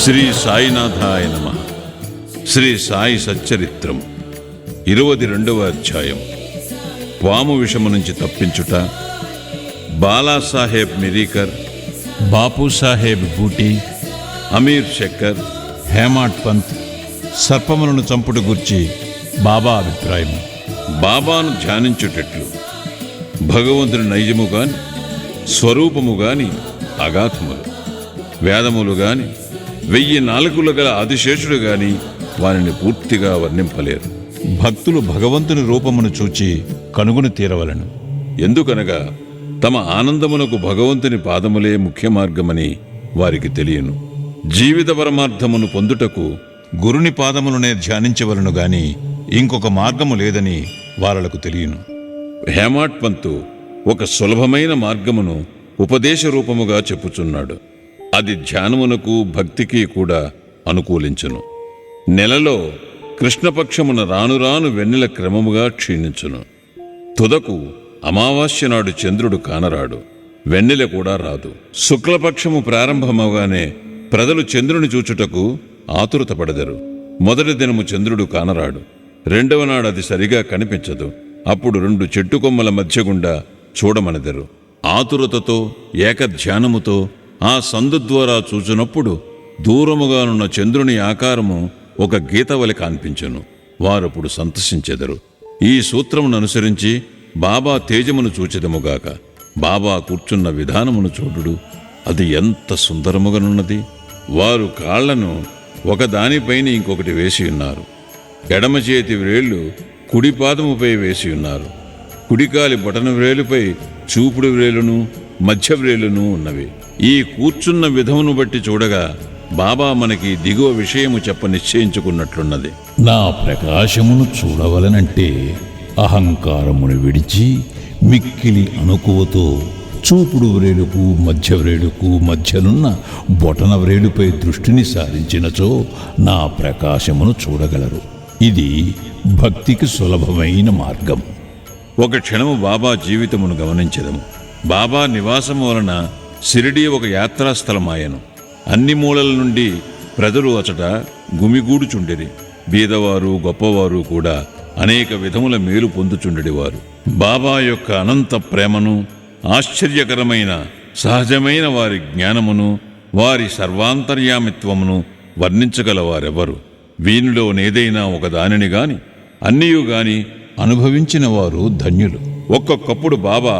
శ్రీ సాయినాథాయ నమః. శ్రీ సాయి సచ్చరిత్రం 22వ అధ్యాయం. పాము విషము నుంచి తప్పించుట. బాలాసాహెబ్ మిరీకర్, బాపూసాహెబ్ బూటీ, అమీర్ శక్కర్, హేమాడ్ పంత్ సర్పములను చంపుడు గూర్చి బాబా అభిప్రాయం. బాబాను ధ్యానించుటట్లు. భగవంతుని నైజము గాని స్వరూపము గాని అగాధములు. వేదములు గాని 1000 నాలుకలు గల ఆదిశేషుడు గాని వారిని పూర్తిగా వర్ణింపలేరు. భక్తులు భగవంతుని రూపమును చూచి కనుగొని తీరవలను. ఎందుకనగా తమ ఆనందమునకు భగవంతుని పాదములే ముఖ్య మార్గమని వారికి తెలియను. జీవిత పరమార్థమును పొందుటకు గురుని పాదములనే ధ్యానించవలను గాని ఇంకొక మార్గము లేదని వారలకు తెలియను. హేమాడ్ పంతు ఒక సులభమైన మార్గమును ఉపదేశ రూపముగా చెప్పుచున్నాడు. అది ధ్యానమునకు భక్తికి కూడా అనుకూలించును. నెలలో కృష్ణపక్షమున రాను రాను వెన్నెల క్రమముగా క్షీణించును. తుదకు అమావాస్య నాడు చంద్రుడు కానరాడు, వెన్నెల కూడా రాదు. శుక్లపక్షము ప్రారంభమవగానే ప్రజలు చంద్రుని చూచుటకు ఆతురతపడదరు. మొదటి దినము చంద్రుడు కానరాడు, రెండవ నాడు అది సరిగా కనిపించదు. అప్పుడు 2 చెట్టు కొమ్మల మధ్య గుండా చూడమనెదరు. ఆతురతతో ఏకధ్యానముతో ఆ సందు ద్వారా చూచునప్పుడు దూరముగానున్న చంద్రుని ఆకారము ఒక గీతవలి కాన్పించెను. వారప్పుడు సంతసించెదరు. ఈ సూత్రమును అనుసరించి బాబా తేజమును చూచెదముగాక. బాబా కూర్చున్న విధానమును చూడుడు, అది ఎంత సుందరముగానున్నది. వారు కాళ్లను ఒకదానిపైన ఇంకొకటి వేసి ఉన్నారు. ఎడమ చేతి వ్రేళ్లు కుడి పాదముపై వేసి ఉన్నారు. కుడికాలి బొటన వ్రేలుపై చూపుడు వ్రేలును మధ్య వ్రేలును ఉన్నవి. ఈ కూర్చున్న విధమును బట్టి చూడగా బాబా మనకి దిగువ విషయము చెప్ప నిశ్చయించుకున్నట్లున్నది. నా ప్రకాశమును చూడవలనంటే అహంకారమును విడిచి మిక్కిలి అనుకువతో చూపుడు వ్రేలుకు మధ్య వ్రేలుకు మధ్యనున్న బొటన వ్రేలుపై దృష్టిని సారించినచో నా ప్రకాశమును చూడగలరు. ఇది భక్తికి సులభమైన మార్గం. ఒక క్షణము బాబా జీవితమును గమనించెదము. బాబా నివాసము వలన షిరిడీ ఒక యాత్రాస్థలమాయను. అన్ని మూలల నుండి ప్రజలు అచట గుమిగూడుచుండిరి. బీదవారు గొప్పవారు కూడా అనేక విధముల మేలు పొందుచుండెడివారు. బాబా యొక్క అనంత ప్రేమను, ఆశ్చర్యకరమైన సహజమైన వారి జ్ఞానమును, వారి సర్వాంతర్యామిత్వమును వర్ణించగలవారెవరు? వీనిలోనేదైనా ఒక దానిని గాని అన్నియు గాని అనుభవించిన వారు ధన్యులు. ఒక్కొక్కప్పుడు బాబా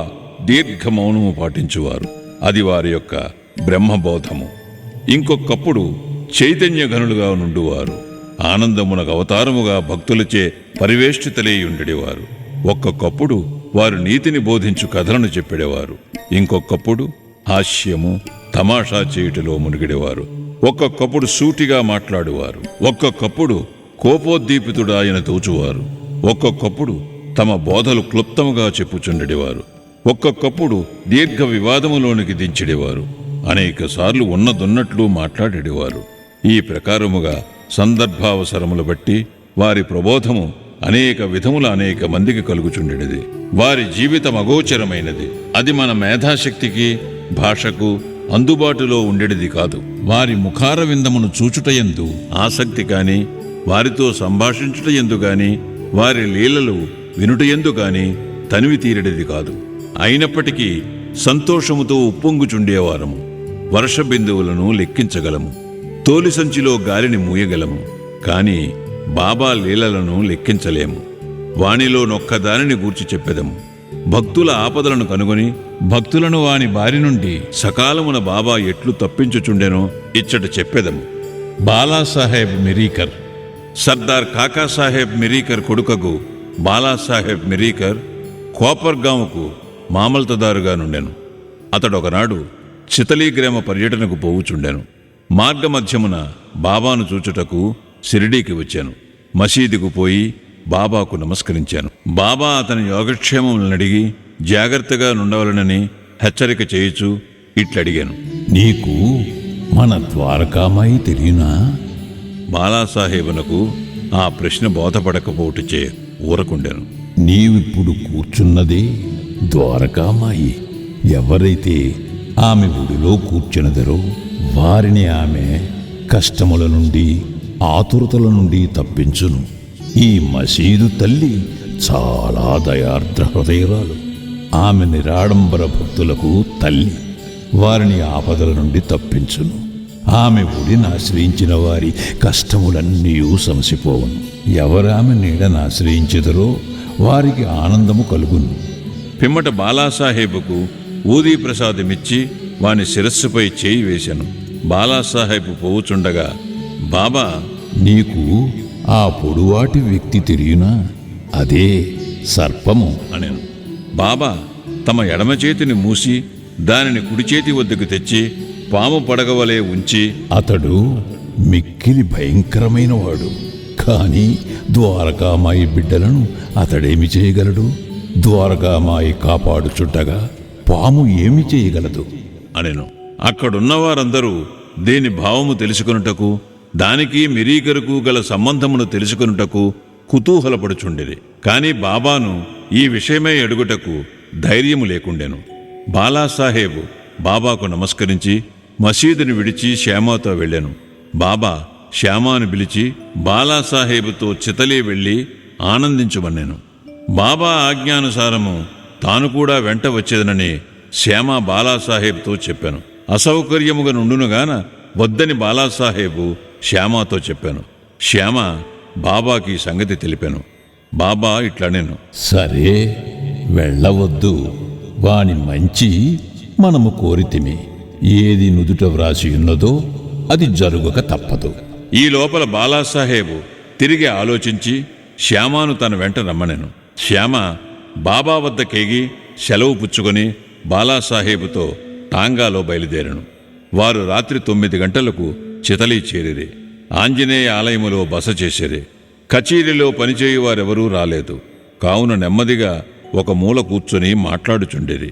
దీర్ఘ మౌనము పాటించువారు. అది వారి యొక్క బ్రహ్మబోధము. ఇంకొకప్పుడు చైతన్యఘనులుగా నుండువారు. ఆనందమునకు అవతారముగా భక్తులచే పరివేష్టితలేయుండెడివారు. ఒక్కొక్కప్పుడు వారు నీతిని బోధించు కథలను చెప్పెడేవారు. ఇంకొకప్పుడు హాస్యము తమాషా చేయుటలో మునిగిడేవారు. ఒక్కొక్కప్పుడు సూటిగా మాట్లాడువారు. ఒక్కొక్కప్పుడు కోపోద్దీపితుడాయన తోచువారు. ఒక్కొక్కప్పుడు తమ బోధలు క్లుప్తముగా చెప్పుచుండెడివారు. ఒక్కొక్కప్పుడు దీర్ఘ వివాదములోనికి దించెడివారు. అనేక సార్లు ఉన్నదున్నట్లు మాట్లాడేవారు. ఈ ప్రకారముగా సందర్భావసరములు బట్టి వారి ప్రబోధము అనేక విధముల అనేక మందికి కలుగుచుండెడిది. వారి జీవితం అగోచరమైనది. అది మన మేధాశక్తికి భాషకు అందుబాటులో ఉండేది కాదు. వారి ముఖార విందమును చూచుటయందు ఆసక్తి కాని, వారితో సంభాషించుటయందు గాని, వారి లీలలు వినుటయందు గాని తనివి తీరడిది కాదు. అయినప్పటికీ సంతోషముతో ఉప్పొంగుచుండేవారము. వర్ష బిందువులను లెక్కించగలము, తోలి సంచిలో గాలిని మూయగలము. కాని బాబా లీలలను లెక్కించలేము. వానిలో నొక్కదానిని గూర్చి చెప్పెదము. భక్తుల ఆపదలను కనుగొని భక్తులను వాని బారి నుండి సకాలమున బాబా ఎట్లు తప్పించుచుండెనో ఇచ్చట చెప్పెదము. బాలాసాహెబ్ మిరీకర్. సర్దార్ కాకాసాహెబ్ మిరీకర్ కొడుకగు బాలాసాహెబ్ మిరీకర్ కోపర్గాముకు మామల్తదారుగా నుండెను. అతడొకనాడు చితలీగ్రామ పర్యటనకు పోవుచుండెను. మార్గమధ్యమున బాబాను చూచుటకు షిరిడీకి వచ్చాను. మసీదుకు పోయి బాబాకు నమస్కరించాను. బాబా అతని యోగక్షేమములనడిగి జాగ్రత్తగా నుండవలనని హెచ్చరిక చేయుచు ఇట్లడిగాను. నీకు మన ద్వారకామాయి తెలియనా? బాలాసాహెబునకు ఆ ప్రశ్న బోధపడకపోటుచే ఊరకుండెను. నీవిప్పుడు కూర్చున్నదే ద్వారకామాయి. ఎవరైతే ఆమె గుడిలో కూర్చున్నదరో వారిని ఆమె కష్టముల నుండి ఆతురతల నుండి తప్పించును. ఈ మసీదు తల్లి చాలా దయార్ద్ర హృదయరాలు. ఆమె నిరాడంబర భక్తులకు తల్లి. వారిని ఆపదల నుండి తప్పించును. ఆమె ఒడిని ఆశ్రయించిన వారి కష్టములన్నీ సమసిపోవును. ఎవరామె నీడను ఆశ్రయించెదరో వారికి ఆనందము కలుగును. పిమ్మట బాలాసాహెబుకు ఊదీ ప్రసాదమిచ్చి వాని శిరస్సుపై చేయి వేశాను. బాలాసాహెబు పోవుచుండగా, బాబా, నీకు ఆ పొడువాటి వ్యక్తి తెలియనా? అదే సర్పము అనెను. బాబా తమ ఎడమ చేతిని మూసి దానిని కుడి చేతి వద్దకు తెచ్చి పాము పడగవలే ఉంచి, అతడు మిక్కిలి భయంకరమైన వాడు. కాని ద్వారకామాయి బిడ్డలను అతడేమి చేయగలడు? ద్వారకామాయి కాపాడుచుండగా పాము ఏమి చేయగలదు అనెను. అక్కడున్న వారందరూ దేని భావము తెలుసుకొనుటకు, దానికి మిరీకరుకు గల సంబంధమును తెలుసుకొనుటకు కుతూహలపడుచుండెది. కాని బాబాను ఈ విషయమై అడుగుటకు ధైర్యము లేకుండెను. బాలాసాహెబు బాబాకు నమస్కరించి మసీదుని విడిచి శ్యామాతో వెళ్ళాను. బాబా శ్యామాను పిలిచి బాలాసాహెబుతో చితలీ వెళ్ళి ఆనందించుమన్నాను. బాబా ఆజ్ఞానుసారము తాను కూడా వెంట వచ్చేదనని శ్యామ బాలాసాహెబ్తో చెప్పాను. అసౌకర్యముగా నుండునుగాన వద్దని బాలాసాహెబు శ్యామాతో చెప్పాను. శ్యామ బాబాకి సంగతి తెలిపాను. బాబా ఇట్లనేను, సరే, వెళ్ళవద్దు. వాని మంచి మనము కోరితిమి. ఏది నుదుట వ్రాసి ఉన్నదో అది జరుగక తప్పదు. ఈ లోపల బాలాసాహెబు తిరిగి ఆలోచించి శ్యామాను తన వెంట రమ్మనెను. శ్యామ బాబా వద్ద కేగి సెలవు పుచ్చుకొని బాలాసాహెబుతో టాంగాలో బయలుదేరను. వారు రాత్రి 9 గంటలకు చితలీ చేరిరి. ఆంజనేయ ఆలయములో బస చేసిరి. కచేరీలో పనిచేయువారెవరూ రాలేదు. కావున నెమ్మదిగా ఒక మూల కూర్చొని మాట్లాడుచుండేది.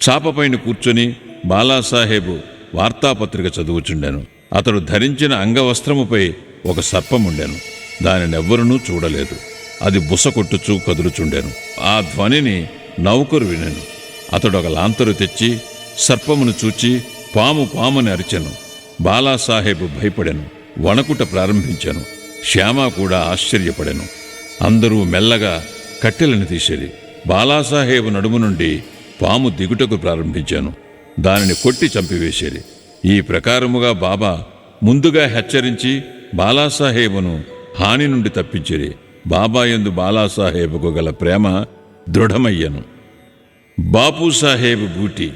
చాపపైన కూర్చొని బాలాసాహెబు వార్తాపత్రిక చదువుచుండెను. అతడు ధరించిన అంగవస్త్రముపై ఒక సర్పముండెను. దానినెవ్వరునూ చూడలేదు. అది బుస కొట్టుచూ కదులుచుండెను. ఆ ధ్వనిని నౌకరు వినెను. అతడు ఒక లాంతరు తెచ్చి సర్పమును చూచి పాము పాముని అరిచెను. బాలాసాహెబు భయపడెను, వణకుట ప్రారంభించెను. శ్యామ కూడా ఆశ్చర్యపడెను. అందరూ మెల్లగా కట్టెలను తీసిరి. బాలాసాహెబు నడుము నుండి పాము దిగుటకు ప్రారంభించాను. దానిని కొట్టి చంపివేసిరి. ఈ ప్రకారముగా బాబా ముందుగా హెచ్చరించి బాలాసాహెబును హాని నుండి తప్పించిరి. బాబా యందు బాలాసాహెబుకు గల ప్రేమ దృఢమయ్యను. బాపూసాహెబ్ బ్యూటీ.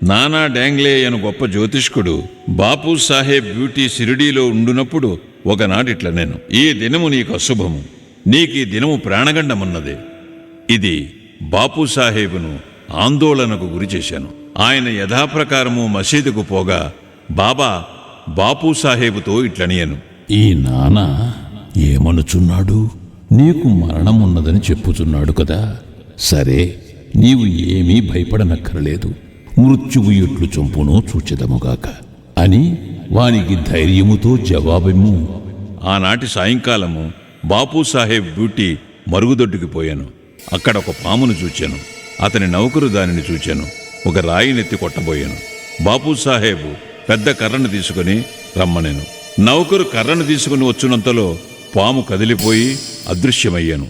నానా డాంగ్లే అను గొప్ప జ్యోతిష్కుడు బాపూసాహెబ్ బ్యూటీ షిరిడీలో ఉండునప్పుడు ఒకనాటిట్ల నేను, ఈ దినము నీకు అశుభము, నీకీ దినము ప్రాణగండమున్నది. ఇది బాపూసాహెబును ఆందోళనకు గురి చేశాను. ఆయన యథాప్రకారము మసీదుకు పోగా బాబా బాపూసాహెబుతో ఇట్లనియను, ఈ నాన్న ఏమనుచున్నాడు? నీకు మరణమున్నదని చెప్పుచున్నాడు కదా. సరే, నీవు ఏమీ భయపడనక్కరలేదు. మృత్యువు ఎట్లు చంపునో చూచెదముగాక అని వానికి ధైర్యముతో జవాబిమ్ము. ఆనాటి సాయంకాలము బాపూసాహెబ్ బ్యూటీ మరుగుదొడ్డుకి పోయాను. అక్కడ ఒక పామును చూచాను. అతని నౌకరు దానిని చూచాను. ఒక రాయినెత్తి కొట్టబోయాను. బాపూసాహెబు పెద్ద కర్రను తీసుకుని రమ్మనెను. నౌకరు కర్రను తీసుకుని వచ్చునంతలో పాము కదిలిపోయి అదృశ్యమయ్యాను.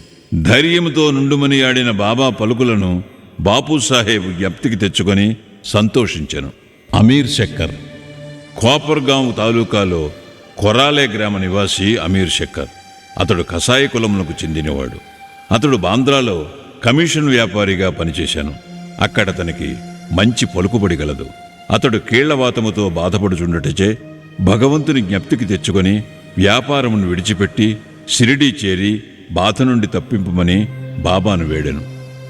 ధైర్యముతో నుండుమని ఆడిన బాబా పలుకులను బాపూసాహెబు జ్ఞప్తికి తెచ్చుకొని సంతోషించెను. అమీర్ శక్కర్. కోపర్గాం తాలూకాలో కొరాలే గ్రామ నివాసి అమీర్ శక్కర్. అతడు కసాయి కులములకు చెందినవాడు. అతడు బాంద్రాలో కమిషన్ వ్యాపారిగా పనిచేశాను. అక్కడ అతనికి మంచి పలుకుబడి గలదు. అతడు కీళ్లవాతముతో బాధపడుచుండటచే భగవంతుని జ్ఞప్తికి తెచ్చుకొని వ్యాపారమును విడిచిపెట్టి షిరిడీ చేరి బాధ నుండి తప్పింపమని బాబాను వేడెను.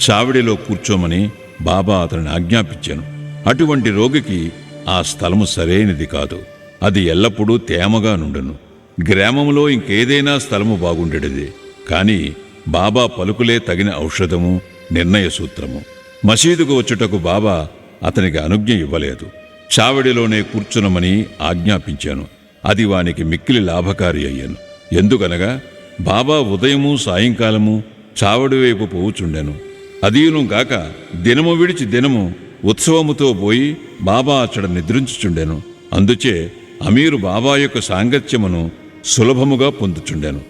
చావిడిలో కూర్చోమని బాబా అతనిని ఆజ్ఞాపించాను. అటువంటి రోగికి ఆ స్థలము సరైనది కాదు. అది ఎల్లప్పుడూ తేమగా నుండును. గ్రామంలో ఇంకేదైనా స్థలము బాగుండేది. కాని బాబా పలుకులే తగిన ఔషధము, నిర్ణయ సూత్రము. మసీదుకు వచ్చుటకు బాబా అతనికి అనుజ్ఞ ఇవ్వలేదు. చావిడిలోనే కూర్చునమని ఆజ్ఞాపించాను. అది వానికి మిక్కిలి లాభకారి అయ్యాను. ఎందుకనగా బాబా ఉదయము సాయంకాలము చావడి వైపు పోవుచుండెను. అదీను గాక దినము విడిచి దినము ఉత్సవముతో పోయి బాబా అచ్చడ నిద్రించుచుండెను. అందుచే అమీరు బాబా యొక్క సాంగత్యమును సులభముగా పొందుచుండెను.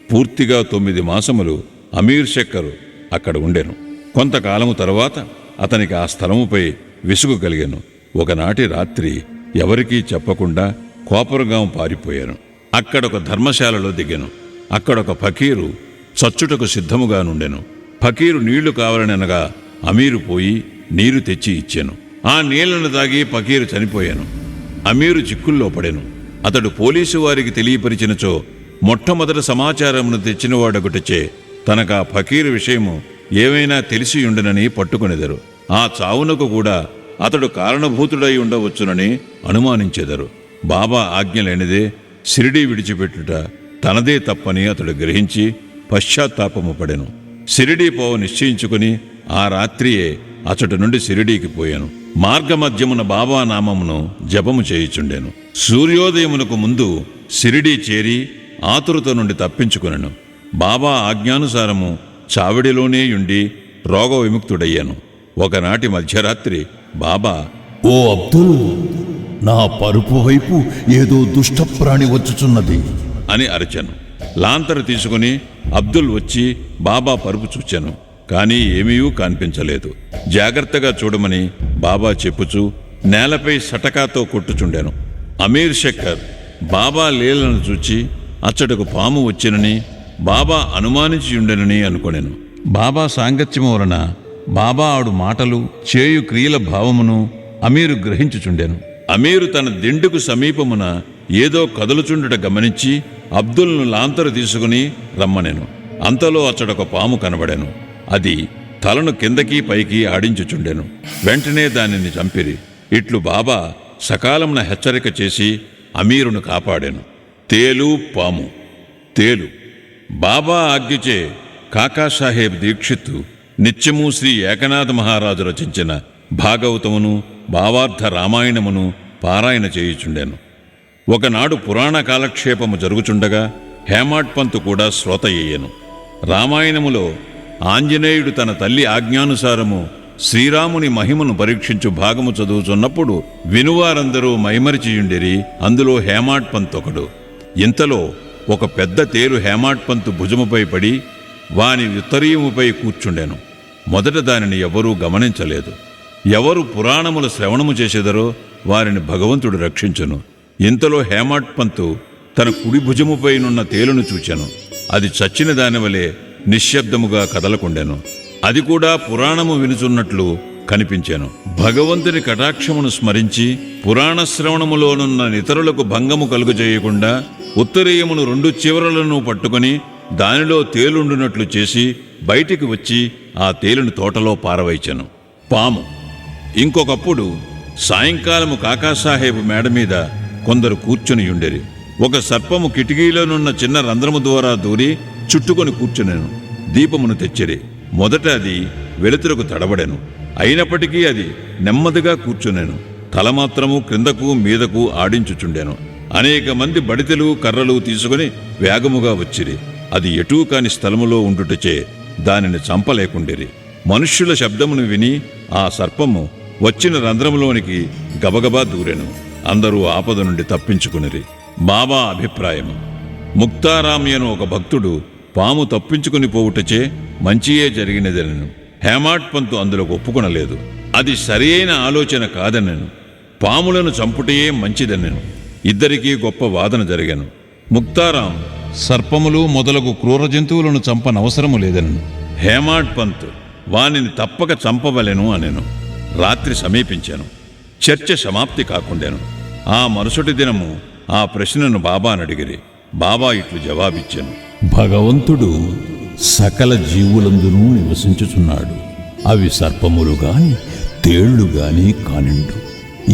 పూర్తిగా 9 మాసములు అమీర్ శక్కరు అక్కడ ఉండెను. కొంతకాలము తరువాత అతనికి ఆ స్థలముపై విసుగు కలిగెను. ఒకనాటి రాత్రి ఎవరికీ చెప్పకుండా కోపరగాం పారిపోయాను. అక్కడొక ధర్మశాలలో దిగాను. అక్కడొక ఫకీరు చచ్చుటకు సిద్ధముగా నుండెను. ఫకీరు నీళ్లు కావాలనగా అమీరు పోయి నీరు తెచ్చి ఇచ్చాను. ఆ నీళ్లను తాగి ఫకీరు చనిపోయాను. అమీరు చిక్కుల్లో పడెను. అతడు పోలీసు వారికి తెలియపరిచినచో మొట్టమొదట సమాచారమును తెచ్చినవాడొకటిచే తనకా ఫకీరు విషయము ఏమైనా తెలిసి ఉండునని పట్టుకొనెదరు. ఆ చావునకు కూడా అతడు కారణభూతుడై ఉండవచ్చునని అనుమానించెదరు. బాబా ఆజ్ఞ లేనిదే షిరిడీ విడిచిపెట్టుట తనదే తప్పని అతడు గ్రహించి పశ్చాత్తాపము పడెను. షిరిడీ పోవ నిశ్చయించుకుని ఆ రాత్రియే అచట నుండి షిరిడీకి పోయాను. మార్గమధ్యమున బాబా నామమును జపము చేయుచుండెను. సూర్యోదయమునకు ముందు షిరిడీ చేరి ఆతురత నుండి తప్పించుకునెను. బాబా ఆజ్ఞానుసారము చావిడిలోనే యుండి రోగ విముక్తుడయ్యాను. ఒకనాటి మధ్యరాత్రి బాబా, ఓ అబ్దుల్, నా పరుపు వైపు ఏదో దుష్టప్రాణి వచ్చుచున్నది అని అరచాను. లాంతరు తీసుకుని అబ్దుల్ వచ్చి బాబా పరుపు చూచాను. కానీ ఏమీ కనిపించలేదు. జాగ్రత్తగా చూడమని బాబా చెప్పుచూ నేలపై సటకాతో కొట్టుచుండాను. అమీర్ శక్కర్ బాబా లీలను చూచి అచ్చటకు పాము వచ్చినని బాబా అనుమానించి ఉండెనని అనుకొనెను. బాబా సాంగత్యము వలన బాబా ఆడు మాటలు చేయు క్రియల భావమును అమీరు గ్రహించుచుండెను. అమీరు తన దిండుకు సమీపమున ఏదో కదులుచుండుట గమనించి అబ్దుల్ను లాంతరు తీసుకుని రమ్మనెను. అంతలో అచ్చడొక పాము కనబడెను. అది తలను కిందకి పైకి ఆడించుచుండెను. వెంటనే దానిని చంపిరి. ఇట్లు బాబా సకాలమున హెచ్చరిక చేసి అమీరును కాపాడాను. తేలు పాము. తేలు బాబా ఆజ్ఞచే కాకాసాహెబ్ దీక్షిత్ నిత్యము శ్రీ ఏకనాథ మహారాజు రచించిన భాగవతమును భావార్థ రామాయణమును పారాయణ చేయుచుండెను. ఒకనాడు పురాణ కాలక్షేపము జరుగుచుండగా హేమాడ్ పంతు కూడా శ్రోత అయ్యెను. రామాయణములో ఆంజనేయుడు తన తల్లి ఆజ్ఞానుసారము శ్రీరాముని మహిమను పరీక్షించు భాగము చదువుచున్నప్పుడు వినువారందరూ మైమరిచియుండిరి. అందులో హేమాడ్ పంత్ ఒకడు. ఇంతలో ఒక పెద్ద తేలు హేమాడ్ పంతు భుజముపై పడి వాని ఉత్తరీయముపై కూర్చుండెను. మొదట దానిని ఎవరూ గమనించలేదు. ఎవరు పురాణముల శ్రవణము చేసేదరో వారిని భగవంతుడు రక్షించును. ఇంతలో హేమాడ్ పంతు తన కుడి భుజముపైనున్న తేలును చూచెను. అది చచ్చిన దానివలే నిశ్శబ్దముగా కదలకుండెను. అది కూడా పురాణము వినుచున్నట్లు కనిపించెను. భగవంతుని కటాక్షమును స్మరించి పురాణ శ్రవణములోనున్న ఇతరులకు భంగము కలుగజేయకుండా ఉత్తరీయమును 2 చివరలను పట్టుకుని దానిలో తేలుండునట్లు చేసి బయటికి వచ్చి ఆ తేలును తోటలో పారవైచెను. పాము. ఇంకొకప్పుడు సాయంకాలము కాకాసాహెబ్ మేడ మీద కొందరు కూర్చునియుండెరి. ఒక సర్పము కిటికీలోనున్న చిన్న రంధ్రము ద్వారా దూరి చుట్టుకొని కూర్చునెను. దీపమును తెచ్చిరి. మొదట అది వెలుతురకు తడబడెను. అయినప్పటికీ అది నెమ్మదిగా కూర్చునెను. తల మాత్రము క్రిందకు మీదకు ఆడించుచుండెను. అనేక మంది బడితెలు కర్రలు తీసుకుని వేగముగా వచ్చిరి. అది ఎటూ కాని స్థలములో ఉండుటచే దానిని చంపలేకుండిరి. మనుష్యుల శబ్దమును విని ఆ సర్పము వచ్చిన రంధ్రములోనికి గబగబా దూరెను. అందరూ ఆపద నుండి తప్పించుకునిరి. బాబా అభిప్రాయము: ముక్తారామ్యను ఒక భక్తుడు పాము తప్పించుకుని పోవుటచే మంచియే జరిగినదనెను. హేమాడ్ పంతు అందులో ఒప్పుకొనలేదు. అది సరి అయిన ఆలోచన కాదనెను. పాములను చంపుటయే మంచిదనెను. ఇద్దరికీ గొప్ప వాదన జరిగెను. ముక్తారాం సర్పములు మొదలగు క్రూర జంతువులను చంపనవసరము లేదనెను. హేమాడ్ పంత్ వానిని తప్పక చంపవలెను అనెను. రాత్రి సమీపించాను. చర్చ సమాప్తి కాకుండాను. ఆ మరుసటి దినము ఆ ప్రశ్నను బాబానడిగిరి. బాబా ఇట్లు జవాబిచ్చాను: భగవంతుడు సకల జీవులందునూ నివసించుచున్నాడు. అవి సర్పములు గాని తేళ్లు గాని కానిండు.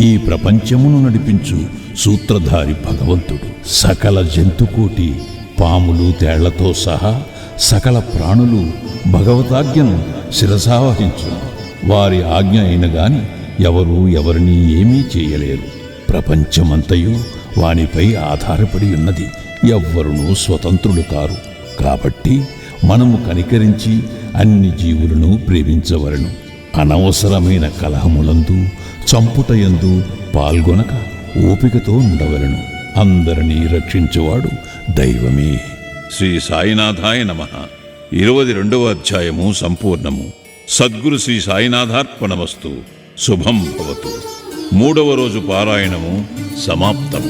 ఈ ప్రపంచమును నడిపించు సూత్రధారి భగవంతుడు. సకల జంతుకోటి పాములు తేళ్లతో సహా సకల ప్రాణులు భగవతాజ్ఞను శిరసావహించు. వారి ఆజ్ఞ అయిన గాని ఎవరూ ఎవరినీ ఏమీ చేయలేరు. ప్రపంచమంతయు వానిపై ఆధారపడి ఉన్నది. ఎవ్వరునూ స్వతంత్రులు కారు. కాబట్టి మనము కనికరించి అన్ని జీవులను ప్రేమించవలను. అనవసరమైన కలహములందు చంపుటయందు పాల్గొనక ఓపికతో ఉండవలను. అందరినీ రక్షించువాడు దైవమే. శ్రీ సాయినాథాయ నమః. 22వ అధ్యాయము సంపూర్ణము. సద్గురు శ్రీ సాయినాథార్పణమస్తు. శుభం భవతు. 3వ రోజు పారాయణము సమాప్తం.